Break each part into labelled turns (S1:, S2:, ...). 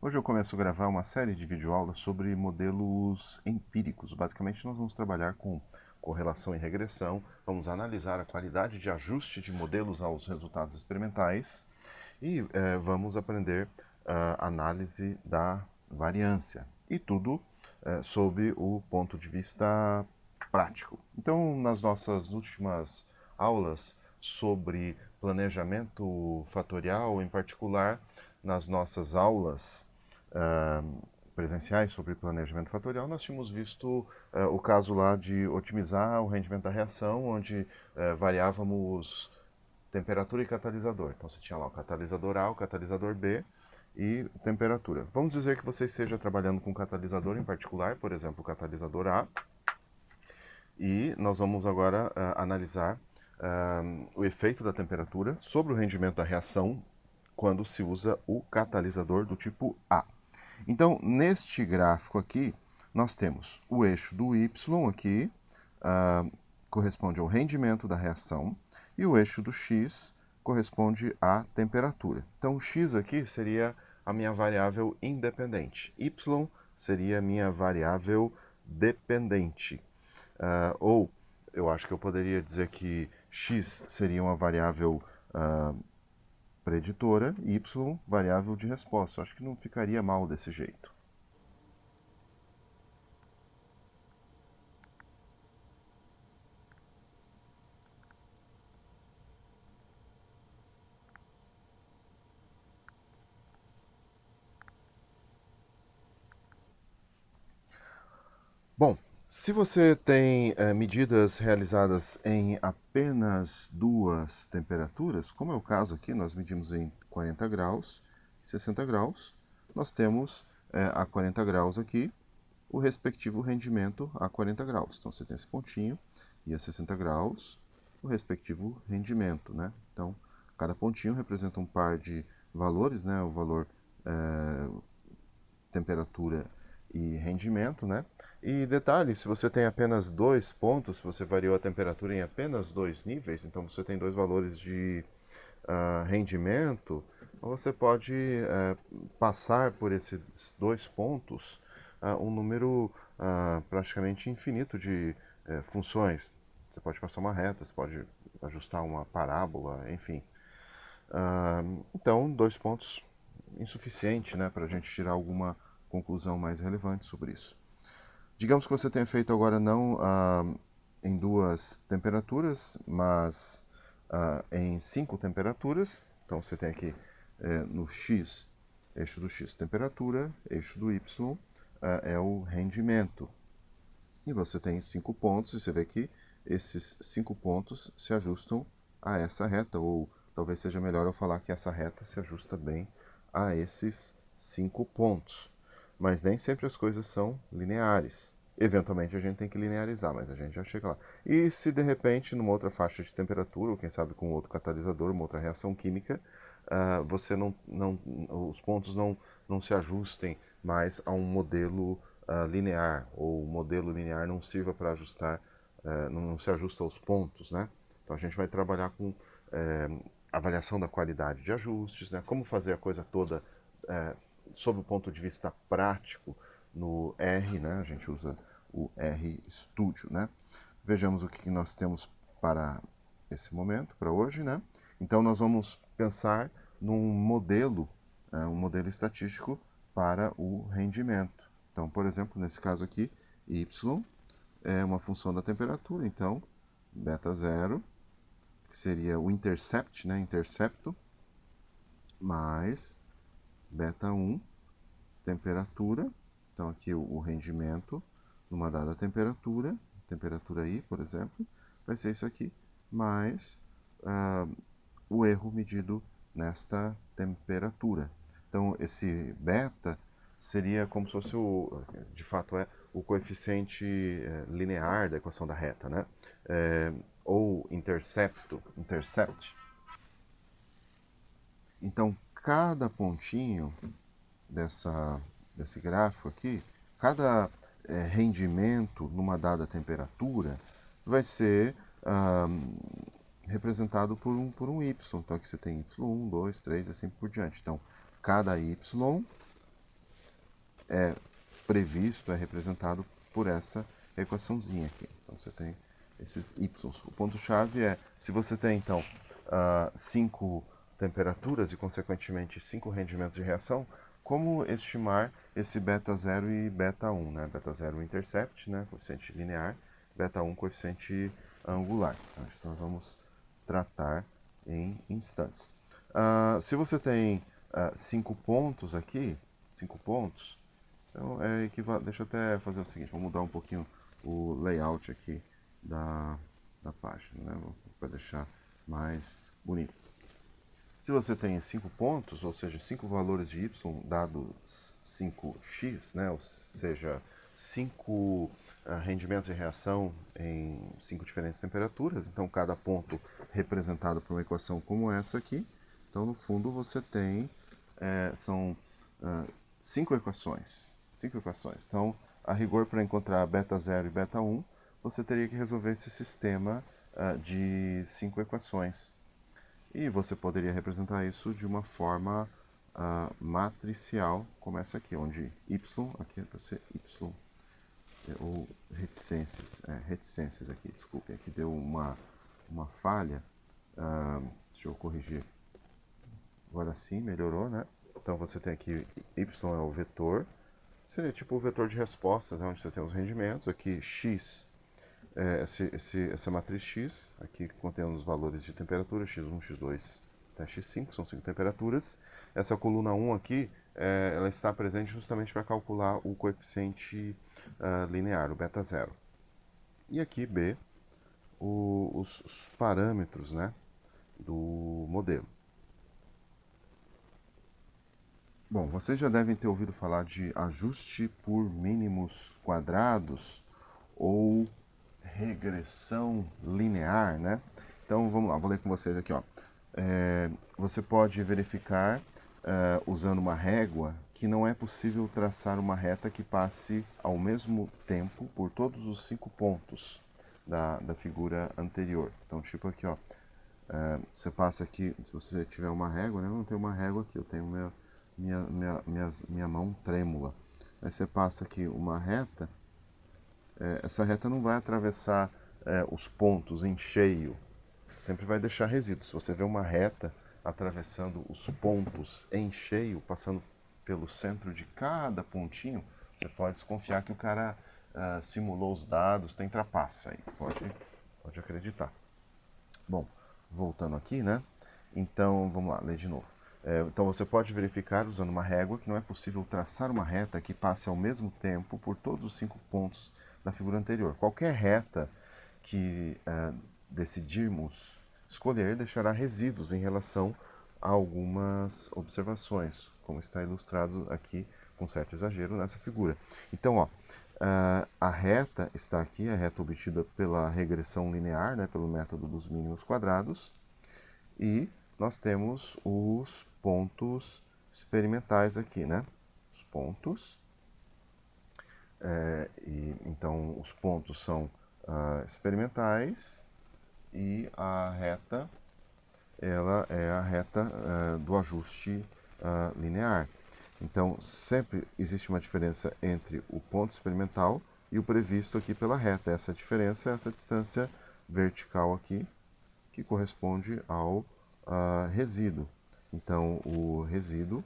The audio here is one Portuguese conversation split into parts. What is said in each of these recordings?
S1: Hoje eu começo a gravar uma série de videoaulas sobre modelos empíricos. Basicamente, nós vamos trabalhar com correlação e regressão, vamos analisar a qualidade de ajuste de modelos aos resultados experimentais e vamos aprender a análise da variância. E tudo sob o ponto de vista prático. Então, nas nossas últimas aulas sobre planejamento fatorial, em particular nas nossas aulas presenciais sobre planejamento fatorial, nós tínhamos visto o caso lá de otimizar o rendimento da reação, onde variávamos temperatura e catalisador. Então você tinha lá o catalisador A, o catalisador B e temperatura. Vamos dizer que você esteja trabalhando com um catalisador em particular, por exemplo, o catalisador A, e nós vamos agora analisar o efeito da temperatura sobre o rendimento da reação quando se usa o catalisador do tipo A. Então, neste gráfico aqui, nós temos o eixo do Y aqui, corresponde ao rendimento da reação, e o eixo do X corresponde à temperatura. Então, o X aqui seria a minha variável independente, Y seria a minha variável dependente. Ou, eu acho que eu poderia dizer que X seria uma variável preditora, y variável de resposta. Acho que não ficaria mal desse jeito. Bom, se você tem medidas realizadas em apenas duas temperaturas, como é o caso aqui, nós medimos em 40 graus e 60 graus, nós temos a 40 graus aqui o respectivo rendimento a 40 graus. Então você tem esse pontinho e a 60 graus o respectivo rendimento, né? Então cada pontinho representa um par de valores, né? O valor temperatura e rendimento, né? E detalhe, se você tem apenas dois pontos, se você variou a temperatura em apenas dois níveis, então você tem dois valores de rendimento, você pode passar por esses dois pontos um número praticamente infinito de funções. Você pode passar uma reta, você pode ajustar uma parábola, enfim. Então, dois pontos insuficiente, né, para a gente tirar alguma conclusão mais relevante sobre isso. Digamos que você tenha feito agora não em duas temperaturas, mas em 5 temperaturas. Então você tem aqui no X, eixo do X, temperatura, eixo do Y é o rendimento. E você tem 5 pontos, e você vê que esses 5 pontos se ajustam a essa reta, ou talvez seja melhor eu falar que essa reta se ajusta bem a esses 5 pontos. Mas nem sempre as coisas são lineares. Eventualmente a gente tem que linearizar, mas a gente já chega lá. E se de repente, numa outra faixa de temperatura, ou quem sabe com outro catalisador, uma outra reação química, você os pontos não se ajustem mais a um modelo linear, ou o modelo linear não sirva para ajustar, não se ajusta aos pontos, né? Então a gente vai trabalhar com avaliação da qualidade de ajustes, né? Como fazer a coisa toda sob o ponto de vista prático no R, né? A gente usa o RStudio, né? Vejamos o que nós temos para esse momento, para hoje, né? Então nós vamos pensar num modelo, um modelo estatístico para o rendimento. Então, por exemplo, nesse caso aqui, y é uma função da temperatura, então beta 0, que seria o intercept, né? Intercepto, mais beta 1, temperatura. Então aqui o rendimento numa dada temperatura, temperatura I, por exemplo, vai ser isso aqui, mais o erro medido nesta temperatura. Então esse beta seria como se fosse de fato o coeficiente linear da equação da reta, né? Ou intercept. Então cada pontinho desse gráfico aqui, cada rendimento numa dada temperatura vai ser representado por um y. Então aqui você tem y1, 2, 3 e assim por diante. Então cada y é previsto, é representado por essa equaçãozinha aqui. Então você tem esses y. O ponto-chave é, se você tem então 5 temperaturas e consequentemente 5 rendimentos de reação, como estimar esse beta 0 e beta 1, né? Beta 0 intercept, né? Coeficiente linear, beta 1 coeficiente angular. Então isso nós vamos tratar em instantes. Se você tem 5 pontos aqui, 5 pontos, então é equivalente. Deixa eu até fazer o seguinte, vou mudar um pouquinho o layout aqui da página, né? Para deixar mais bonito. Se você tem 5 pontos, ou seja, 5 valores de y dados 5x, né? Ou seja, 5 rendimentos de reação em 5 diferentes temperaturas, então cada ponto representado por uma equação como essa aqui. Então, no fundo, você tem, são 5 equações. 5 equações. Então, a rigor, para encontrar beta 0 e beta 1, você teria que resolver esse sistema de 5 equações. E você poderia representar isso de uma forma matricial, como essa aqui, onde y, aqui é para ser y, ou reticências aqui, desculpe, aqui deu uma falha, deixa eu corrigir, agora sim, melhorou, né? Então você tem aqui, y é o vetor, seria tipo o vetor de respostas, né, onde você tem os rendimentos, aqui x, essa matriz x, aqui contém os valores de temperatura, x1, x2 até x5, são 5 temperaturas. Essa coluna 1 aqui, ela está presente justamente para calcular o coeficiente linear, o beta 0. E aqui B, os parâmetros, né, do modelo. Bom, vocês já devem ter ouvido falar de ajuste por mínimos quadrados ou regressão linear, né? Então vamos lá, vou ler com vocês aqui, ó. Você pode verificar usando uma régua que não é possível traçar uma reta que passe ao mesmo tempo por todos os 5 pontos da figura anterior. Então, tipo aqui, ó, você passa aqui, se você tiver uma régua, né? Eu não tenho uma régua aqui, eu tenho minha mão trêmula. Aí você passa aqui uma reta, essa reta não vai atravessar os pontos em cheio, sempre vai deixar resíduos. Se você vê uma reta atravessando os pontos em cheio, passando pelo centro de cada pontinho, você pode desconfiar que o cara simulou os dados, tem trapaça aí, pode acreditar. Bom, voltando aqui, né? Então, vamos lá, ler de novo. Então, você pode verificar, usando uma régua, que não é possível traçar uma reta que passe ao mesmo tempo por todos os 5 pontos da figura anterior. Qualquer reta que decidirmos escolher deixará resíduos em relação a algumas observações, como está ilustrado aqui com certo exagero nessa figura. Então, ó, a reta está aqui, a reta obtida pela regressão linear, né, pelo método dos mínimos quadrados, e nós temos os pontos experimentais aqui, né? Os pontos. Então, os pontos são experimentais e a reta, ela é a reta do ajuste linear. Então, sempre existe uma diferença entre o ponto experimental e o previsto aqui pela reta. Essa diferença é essa distância vertical aqui, que corresponde ao resíduo. Então, o resíduo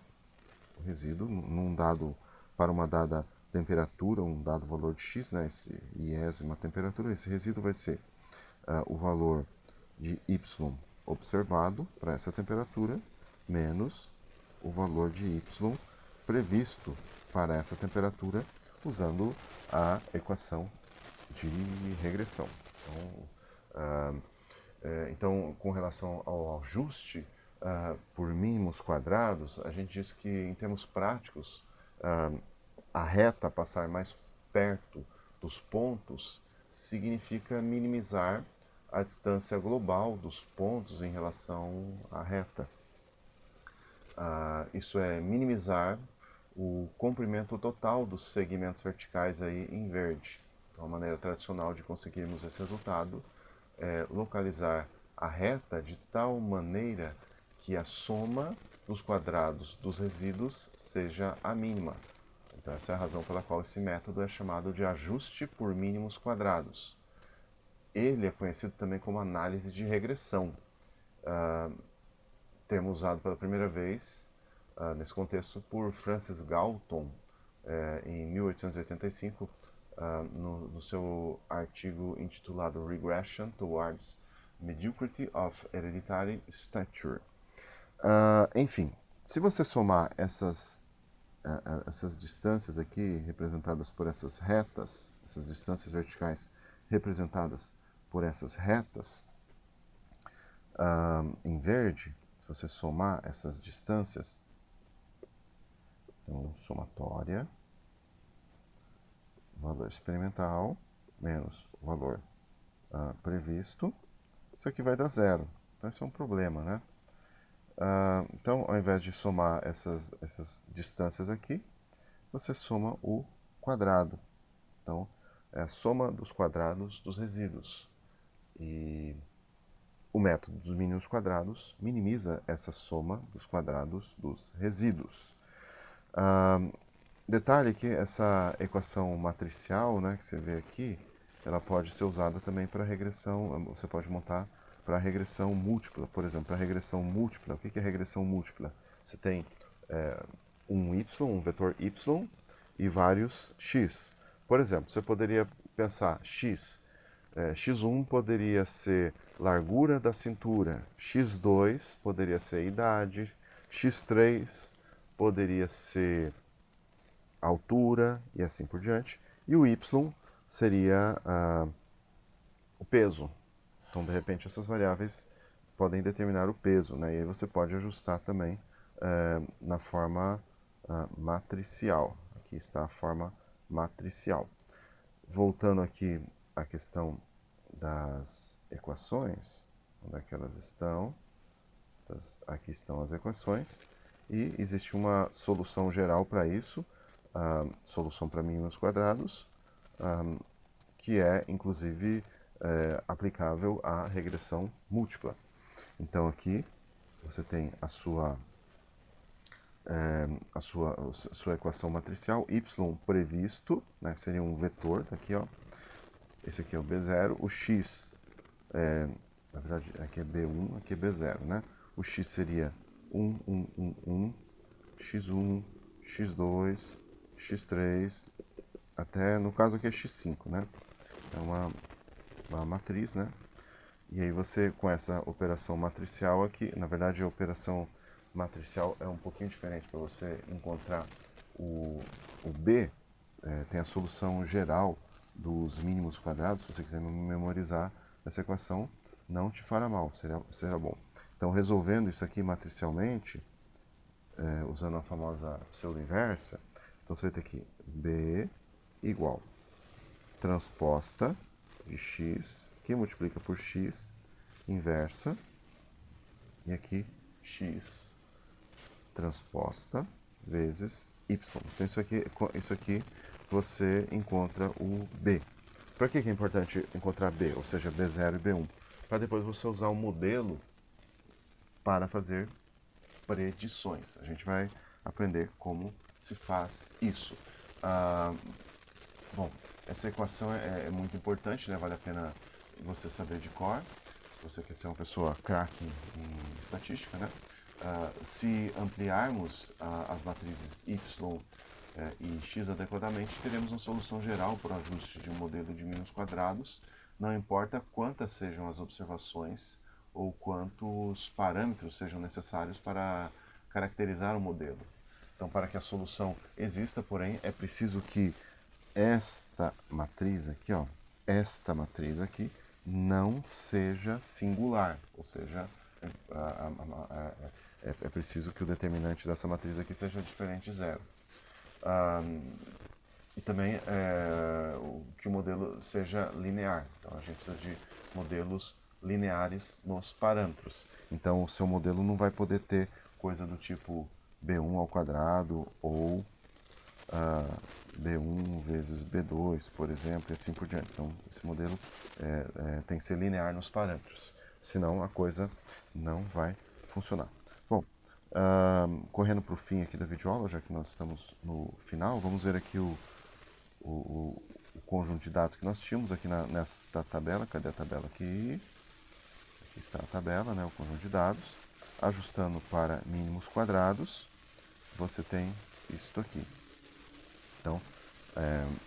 S1: num dado, para uma dada temperatura, um dado valor de x, né, esse iésima temperatura, esse resíduo vai ser o valor de y observado para essa temperatura, menos o valor de y previsto para essa temperatura, usando a equação de regressão. Então, com relação ao ajuste por mínimos quadrados, a gente diz que, em termos práticos, a reta passar mais perto dos pontos significa minimizar a distância global dos pontos em relação à reta. Isso é minimizar o comprimento total dos segmentos verticais aí em verde. Então, a maneira tradicional de conseguirmos esse resultado é localizar a reta de tal maneira que a soma dos quadrados dos resíduos seja a mínima. Então essa é a razão pela qual esse método é chamado de ajuste por mínimos quadrados. Ele é conhecido também como análise de regressão, termo usado pela primeira vez nesse contexto por Francis Galton em 1885, no seu artigo intitulado Regression Towards Mediocrity of Hereditary Stature. Enfim, se você somar essas distâncias aqui representadas por essas retas, essas distâncias verticais representadas por essas retas em verde, se você somar essas distâncias, então somatória, valor experimental menos o valor previsto, isso aqui vai dar zero. Então isso é um problema, né? Então, ao invés de somar essas distâncias aqui, você soma o quadrado. Então, é a soma dos quadrados dos resíduos. E o método dos mínimos quadrados minimiza essa soma dos quadrados dos resíduos. Detalhe que essa equação matricial, né, que você vê aqui, ela pode ser usada também para regressão, você pode montar para regressão múltipla, por exemplo, para regressão múltipla. O que é regressão múltipla? Você tem um y, um vetor y e vários x. Por exemplo, você poderia pensar x, x1 poderia ser largura da cintura, x2 poderia ser idade, x3 poderia ser altura e assim por diante, e o y seria o peso. Então, de repente, essas variáveis podem determinar o peso, né? E aí você pode ajustar também na forma matricial. Aqui está a forma matricial. Voltando aqui à questão das equações, onde é que elas estão? Aqui estão as equações, e existe uma solução geral para isso, solução para mínimos quadrados, que é, inclusive, aplicável à regressão múltipla. Então, aqui você tem a sua equação matricial, y previsto, né, seria um vetor, aqui, ó. Esse aqui é o B0, o x, na verdade, aqui é B1, aqui é B0, né? O x seria 1, 1, 1, 1, x1, x2, x3, até, no caso aqui é x5, né? É uma matriz, né? E aí você, com essa operação matricial aqui, na verdade a operação matricial é um pouquinho diferente para você encontrar o B, tem a solução geral dos mínimos quadrados. Se você quiser memorizar essa equação, não te fará mal, será bom. Então, resolvendo isso aqui matricialmente, usando a famosa pseudo-inversa, então você vai ter aqui B igual transposta de x, que multiplica por x, inversa, e aqui x transposta vezes y. Então isso aqui você encontra o B. Para que é importante encontrar B, ou seja, B0 e B1? Para depois você usar o modelo para fazer predições. A gente vai aprender como se faz isso. Bom, essa equação é muito importante, né? Vale a pena você saber de cor, se você quer ser uma pessoa craque em estatística, né? Se ampliarmos as matrizes y e x adequadamente, teremos uma solução geral para o ajuste de um modelo de mínimos quadrados, não importa quantas sejam as observações ou quantos parâmetros sejam necessários para caracterizar o modelo. Então, para que a solução exista, porém, é preciso que esta matriz aqui, ó, esta matriz aqui, não seja singular, ou seja, é preciso que o determinante dessa matriz aqui seja diferente de zero. E também que o modelo seja linear. Então a gente precisa de modelos lineares nos parâmetros. Então o seu modelo não vai poder ter coisa do tipo B1 ao quadrado ou B1 vezes B2, por exemplo, e assim por diante. Então esse modelo tem que ser linear nos parâmetros, senão a coisa não vai funcionar. Bom, Correndo para o fim aqui da videoaula, já que nós estamos no final, vamos ver aqui o conjunto de dados que nós tínhamos aqui nesta tabela. Cadê a tabela aqui? Aqui está a tabela, né, o conjunto de dados. Ajustando para mínimos quadrados, você tem isto aqui. Então,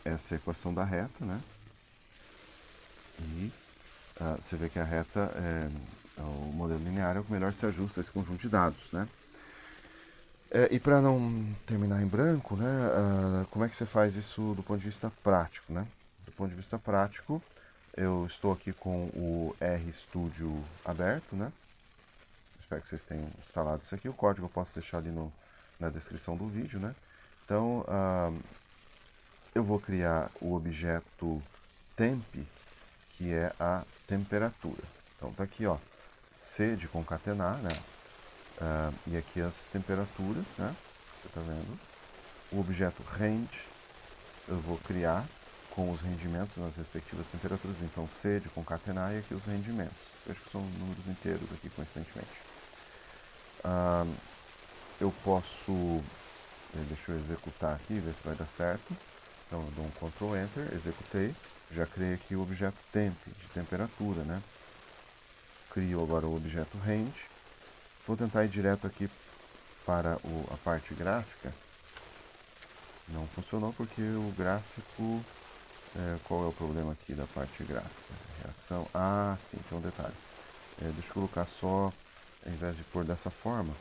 S1: essa é a equação da reta, né? E você vê que a reta, o modelo linear é o que melhor se ajusta a esse conjunto de dados, né? E para não terminar em branco, né, como é que você faz isso do ponto de vista prático, né? Do ponto de vista prático, eu estou aqui com o RStudio aberto, né? Espero que vocês tenham instalado isso aqui. O código eu posso deixar ali na descrição do vídeo, né? Então, eu vou criar o objeto temp, que é a temperatura. Então tá aqui, ó, C de concatenar, né? E aqui as temperaturas, né? Você tá vendo? O objeto range eu vou criar com os rendimentos nas respectivas temperaturas. Então C de concatenar e aqui os rendimentos. Eu acho que são números inteiros aqui, coincidentemente. Eu posso, deixa eu executar aqui, ver se vai dar certo. Então eu dou um Ctrl Enter, executei, já criei aqui o objeto temp, de temperatura, né? Crio agora o objeto range. Vou tentar ir direto aqui para a parte gráfica. Não funcionou porque o gráfico... qual é o problema aqui da parte gráfica? Reação... Ah, sim, tem um detalhe. Deixa eu colocar só, ao invés de pôr dessa forma,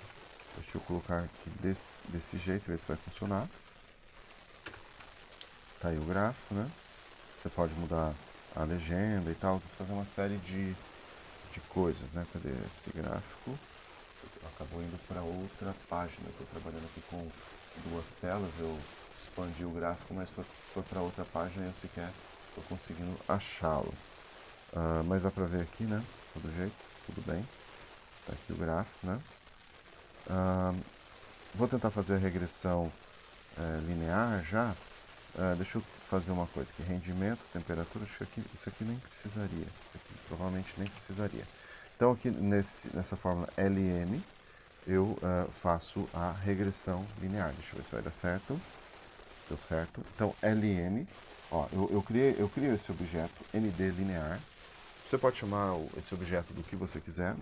S1: deixa eu colocar aqui desse jeito, ver se vai funcionar. Tá aí o gráfico, né? Você pode mudar a legenda e tal, fazer uma série de coisas, né? Cadê esse gráfico? Acabou indo para outra página. Estou trabalhando aqui com duas telas, eu expandi o gráfico, mas foi para outra página e eu sequer estou conseguindo achá-lo. Mas dá para ver aqui, né? Todo jeito, tudo bem. Tá aqui o gráfico, né? Vou tentar fazer a regressão linear já. Deixa eu fazer uma coisa aqui, rendimento, temperatura, acho que isso aqui nem precisaria, isso aqui provavelmente nem precisaria. Então aqui nessa fórmula LM eu faço a regressão linear, deixa eu ver se vai dar certo, deu certo. Então LM, ó, eu crio esse objeto ND linear, você pode chamar esse objeto do que você quiser,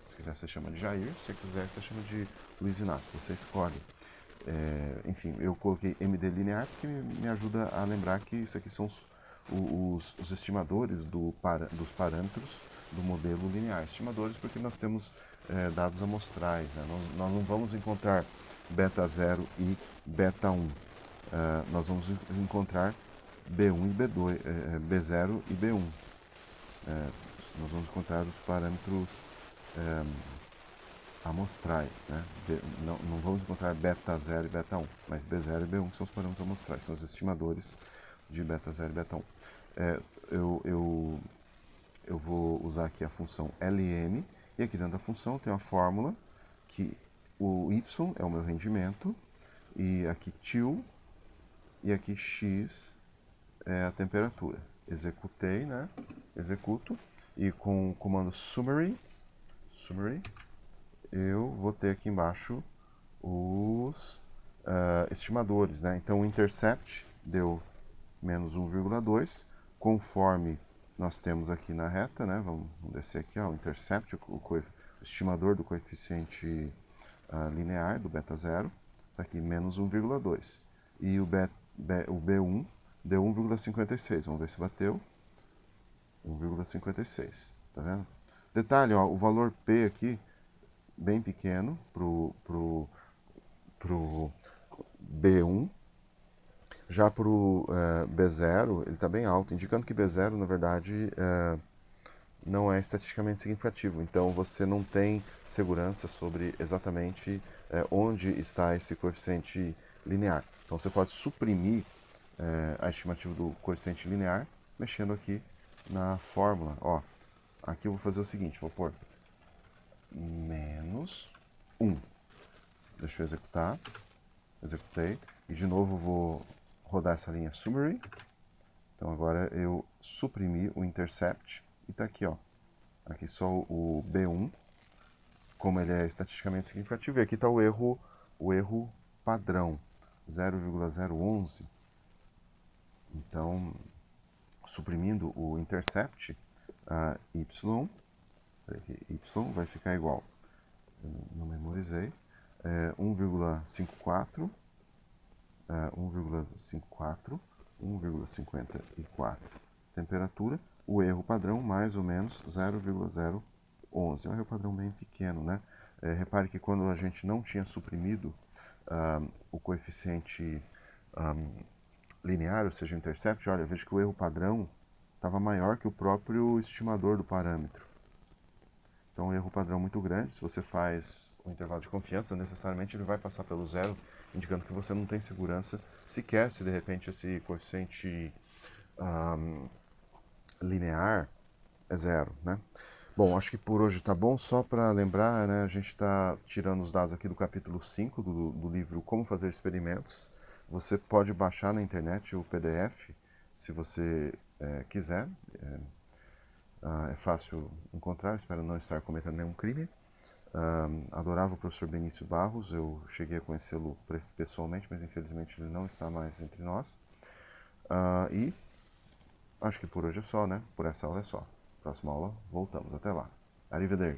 S1: se quiser você chama de Jair, se quiser você chama de Luiz Inácio, você escolhe. Enfim, eu coloquei MD linear porque me ajuda a lembrar que isso aqui são os estimadores dos parâmetros do modelo linear. Estimadores porque nós temos dados amostrais, né? Nós não vamos encontrar beta 0 e beta 1. Nós vamos encontrar B1 e B2, B0 e B1. Nós vamos encontrar os parâmetros amostrais, né? Não vamos encontrar beta 0 e beta 1, mas B0 e B1 que são os parâmetros amostrais, são os estimadores de beta 0 e beta 1. Eu vou usar aqui a função LM, e aqui dentro da função tem uma fórmula que o Y é o meu rendimento, e aqui til, e aqui X é a temperatura. Executei, né? Executo, e com o comando summary, eu vou ter aqui embaixo os estimadores, né? Então o intercept deu menos 1,2, conforme nós temos aqui na reta, né? Vamos descer aqui, ó, o intercept, o estimador do coeficiente linear do beta 0, está aqui menos 1,2. E o B1 deu 1,56, vamos ver se bateu. 1,56, tá vendo? Detalhe, ó, o valor P aqui, bem pequeno pro B1, já para o B0 ele está bem alto, indicando que B0 na verdade não é estatisticamente significativo, então você não tem segurança sobre exatamente onde está esse coeficiente linear. Então você pode suprimir a estimativa do coeficiente linear mexendo aqui na fórmula. Ó, aqui eu vou fazer o seguinte, vou pôr menos 1. Deixa eu executar. Executei. E de novo vou rodar essa linha summary. Então agora eu suprimi o intercept. E está aqui, ó. Aqui só o B1. como ele é estatisticamente significativo. E aqui está o erro padrão, 0,011. Então, suprimindo o intercept, y vai ficar igual, eu não memorizei, 1,54, 1,54, 1,54 temperatura, o erro padrão mais ou menos 0,011. É um erro padrão bem pequeno, né? Repare que quando a gente não tinha suprimido o coeficiente linear, ou seja, o intercept, olha, eu vejo que o erro padrão estava maior que o próprio estimador do parâmetro. Então, um erro padrão muito grande, se você faz o intervalo de confiança, necessariamente ele vai passar pelo zero, indicando que você não tem segurança sequer se de repente esse coeficiente linear é zero, né? Bom, acho que por hoje tá bom. Só para lembrar, né, a gente está tirando os dados aqui do capítulo 5 do livro Como Fazer Experimentos. Você pode baixar na internet o PDF, se você quiser. É fácil encontrar, espero não estar cometendo nenhum crime. Adorava o professor Benício Barros, eu cheguei a conhecê-lo pessoalmente, mas infelizmente ele não está mais entre nós. E acho que por hoje é só, né? Por essa aula é só. Próxima aula, voltamos. Até lá. Arrivederci.